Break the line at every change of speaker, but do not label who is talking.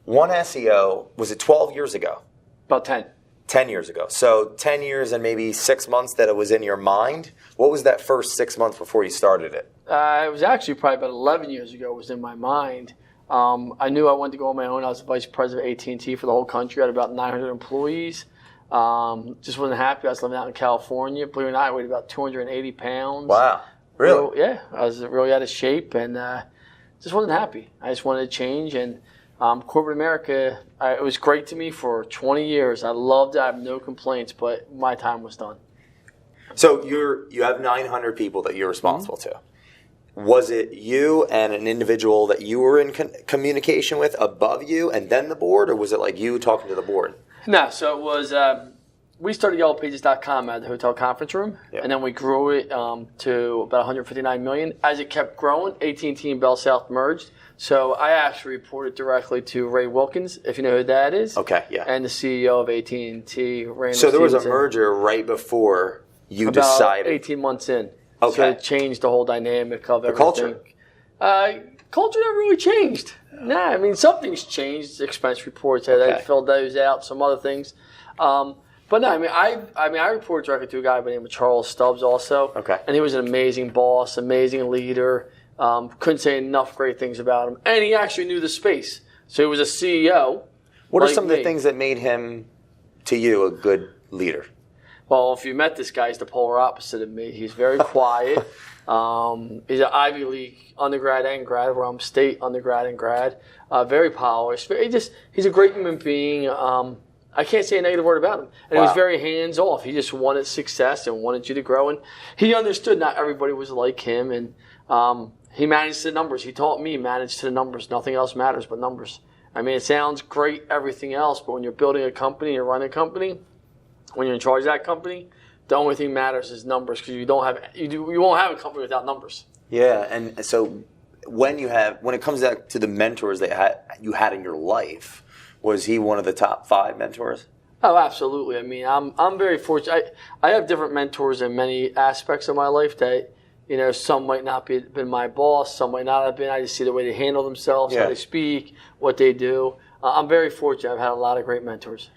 one SEO, was it 12 years ago?
About 10.
10 years ago. So 10 years and maybe 6 months that it was in your mind. What was that first 6 months before you started it?
It was actually probably about 11 years ago. It was in my mind. I knew I wanted to go on my own. I was the vice president of AT&T for the whole country. I had about 900 employees. Just wasn't happy. I was living out in California. Believe it or not, I weighed about 280 pounds.
Wow. Really?
Yeah. I was really out of shape and just wasn't happy. I just wanted to change. And corporate America, it was great to me for 20 years. I loved it. I have no complaints, but my time was done.
So you have 900 people that you're responsible to. Was it you and an individual that you were in communication with above you and then the board, or was it like you talking to the board? No,
so it was, we started YellowPages.com at the hotel conference room, and then we grew it to about $159 million. As it kept growing, AT&T and Bell South merged. So I actually reported directly to Ray Wilkins, if you know who that is.
Okay, yeah.
And the CEO of AT&T, Randall
So there was a
Stevenson.
merger right before you
about
decided.
18 months in.
Okay.
So it changed the whole dynamic of everything.
Culture?
Culture never really changed. Nah, I mean, some things changed. Expense reports, they filled those out, some other things. But no, I reported directly to a guy by the name of Charles Stubbs also.
Okay.
And he was an amazing boss, amazing leader. Couldn't say enough great things about him. And he actually knew the space. So he was a CEO.
What are some of the things that made him, to you, a good leader?
Well, if you met this guy, he's the polar opposite of me. He's very quiet. He's an Ivy League undergrad and grad, Rome State undergrad and grad. Very polished. He's a great human being. I can't say a negative word about him. And he was very hands-off. He just wanted success and wanted you to grow. And he understood not everybody was like him. And he managed the numbers. He taught me manage to the numbers. Nothing else matters but numbers. I mean, it sounds great, everything else, but when you're building a company, you're running a company, when you're in charge of that company, the only thing matters is numbers, because you won't have a company without numbers.
Yeah, and so when it comes back to the mentors that you had in your life, was he one of the top 5 mentors?
Oh, absolutely. I mean, I'm very fortunate. I have different mentors in many aspects of my life that, some might not have been my boss, some might not have been. I just see the way they handle themselves, how they speak, what they do. I'm very fortunate. I've had a lot of great mentors.